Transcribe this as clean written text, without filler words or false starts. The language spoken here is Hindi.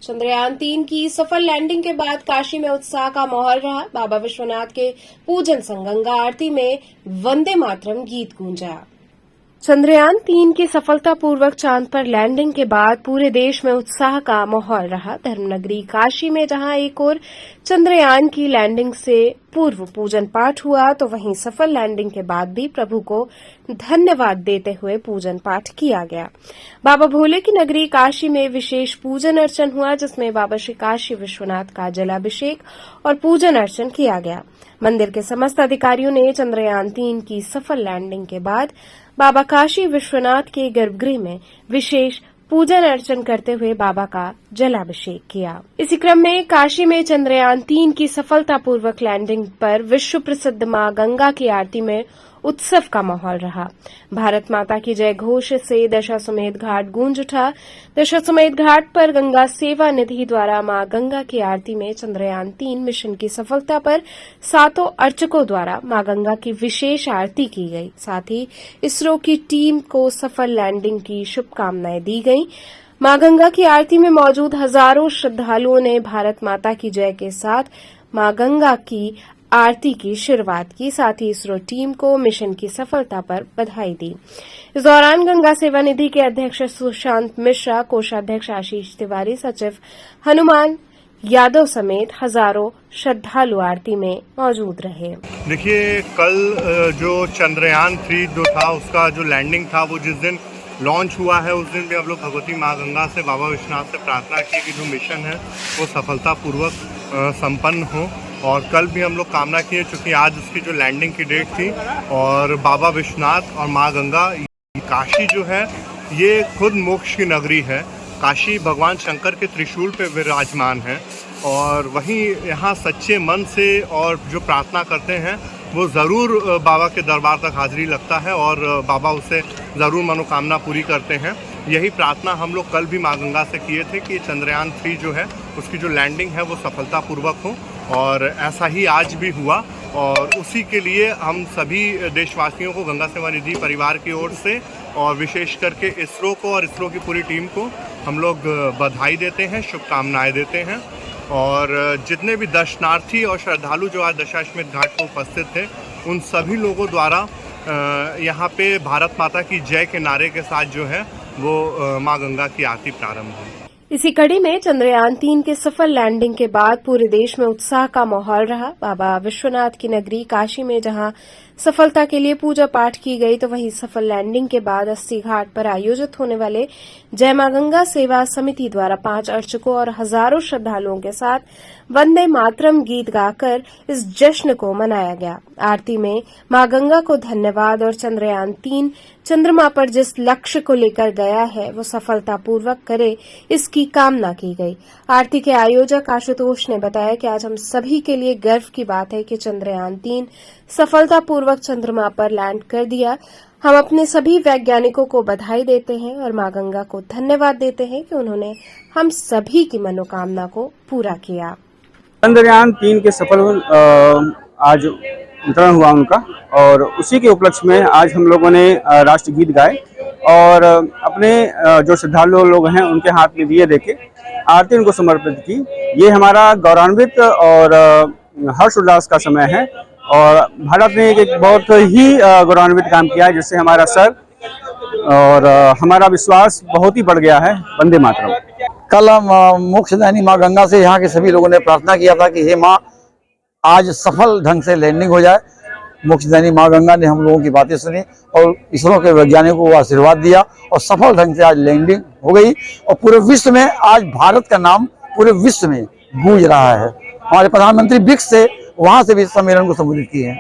चंद्रयान-3 की सफल लैंडिंग के बाद काशी में उत्साह का माहौल रहा। बाबा विश्वनाथ के पूजन संग गंगा आरती में वंदे मातरम गीत गूंजा। चंद्रयान-3 की सफलतापूर्वक चांद पर लैंडिंग के बाद पूरे देश में उत्साह का माहौल रहा। धर्मनगरी काशी में जहां एक ओर चंद्रयान की लैंडिंग से पूर्व पूजन पाठ हुआ, तो वहीं सफल लैंडिंग के बाद भी प्रभु को धन्यवाद देते हुए पूजन पाठ किया गया। बाबा भोले की नगरी काशी में विशेष पूजन अर्चन हुआ, जिसमें बाबा श्री काशी विश्वनाथ का जलाभिषेक और पूजन अर्चन किया गया। मंदिर के समस्त अधिकारियों ने चंद्रयान-3 की सफल लैंडिंग के बाद बाबा काशी विश्वनाथ के गर्भगृह में विशेष पूजन अर्चन करते हुए बाबा का जलाभिषेक किया। इसी क्रम में काशी में चंद्रयान-3 की सफलतापूर्वक लैंडिंग पर विश्व प्रसिद्ध मां गंगा की आरती में उत्सव का माहौल रहा। भारत माता की जय घोष से दशाश्वमेध घाट गूंज उठा। दशाश्वमेध घाट पर गंगा सेवा निधि द्वारा मां गंगा की आरती में चंद्रयान-3 मिशन की सफलता पर सातों अर्चकों द्वारा मां गंगा की विशेष आरती की गई। साथ ही इसरो की टीम को सफल लैंडिंग की शुभकामनाएं दी गईं। मां गंगा की आरती में मौजूद हजारों श्रद्धालुओं ने भारत माता की जय के साथ मां गंगा की आरती की शुरुआत की। साथ ही इसरो टीम को मिशन की सफलता पर बधाई दी। इस दौरान गंगा सेवा निधि के अध्यक्ष सुशांत मिश्रा, कोषाध्यक्ष आशीष तिवारी, सचिव हनुमान यादव समेत हजारों श्रद्धालु आरती में मौजूद रहे। देखिए, कल जो चंद्रयान-3 जो था उसका जो लैंडिंग था, वो जिस दिन लॉन्च हुआ है उस दिन भी हम लोग भगवती माँ गंगा से, बाबा विश्वनाथ से प्रार्थना की कि जो मिशन है वो सफलतापूर्वक संपन्न हो। और कल भी हम लोग कामना किए, चूँकि आज उसकी जो लैंडिंग की डेट थी, और बाबा विश्वनाथ और माँ गंगा, काशी जो है ये खुद मोक्ष की नगरी है। काशी भगवान शंकर के त्रिशूल पे विराजमान है, और वहीं यहाँ सच्चे मन से और जो प्रार्थना करते हैं वो ज़रूर बाबा के दरबार तक हाजिरी लगता है और बाबा उसे ज़रूर मनोकामना पूरी करते हैं। यही प्रार्थना हम लोग कल भी माँ गंगा से किए थे कि चंद्रयान-3 जो है उसकी जो लैंडिंग है वो सफलतापूर्वक हो, और ऐसा ही आज भी हुआ। और उसी के लिए हम सभी देशवासियों को गंगा सेवा निधि परिवार की ओर से और विशेष करके इसरो को और इसरो की पूरी टीम को हम लोग बधाई देते हैं, शुभकामनाएं देते हैं। और जितने भी दर्शनार्थी और श्रद्धालु जो आज दशाश्वमेध घाट को उपस्थित थे, उन सभी लोगों द्वारा यहाँ पे भारत माता की जय के नारे के साथ जो है वो माँ गंगा की आरती प्रारंभ हुई। इसी कड़ी में चंद्रयान-3 के सफल लैंडिंग के बाद पूरे देश में उत्साह का माहौल रहा। बाबा विश्वनाथ की नगरी काशी में जहां सफलता के लिए पूजा पाठ की गई, तो वहीं सफल लैंडिंग के बाद अस्सी घाट पर आयोजित होने वाले जय मां गंगा सेवा समिति द्वारा 5 अर्चकों और हजारों श्रद्धालुओं के साथ वंदे मातरम गीत गाकर इस जश्न को मनाया गया। आरती में मां गंगा को धन्यवाद और चंद्रयान-3 चंद्रमा पर जिस लक्ष्य को लेकर गया है वो सफलतापूर्वक करे, इसकी कामना की गई। आरती के आयोजक आशुतोष ने बताया कि आज हम सभी के लिए गर्व की बात है कि चंद्रयान-3 सफलतापूर्वक चंद्रमा पर लैंड कर दिया। हम अपने सभी वैज्ञानिकों को बधाई देते हैं और मां गंगा को धन्यवाद देते हैं कि उन्होंने हम सभी की मनोकामना को पूरा किया। चंद्रयान-3 के सफल आज वितरण हुआ उनका, और उसी के उपलक्ष्य में आज हम लोगों ने राष्ट्रगीत गाए और अपने जो श्रद्धालु लोग हैं उनके हाथ में दिए देके आरती उनको समर्पित की। ये हमारा गौरवान्वित और हर्ष उल्लास का समय है, और भारत ने एक बहुत ही गौरवान्वित काम किया है, जिससे हमारा सर और हमारा विश्वास बहुत ही बढ़ गया है। वंदे मातरम। कल मोक्षदायिनी माँ गंगा से यहाँ के सभी लोगों ने प्रार्थना किया था कि हे माँ, आज सफल ढंग से लैंडिंग हो जाए। मोक्षदायिनी माँ गंगा ने हम लोगों की बातें सुनी और इसरो के वैज्ञानिकों को आशीर्वाद दिया, और सफल ढंग से आज लैंडिंग हो गई, और पूरे विश्व में आज भारत का नाम पूरे विश्व में गूंज रहा है। हमारे प्रधानमंत्री ब्रिक्स से वहाँ से भी सम्मेलन को संबोधित किए हैं।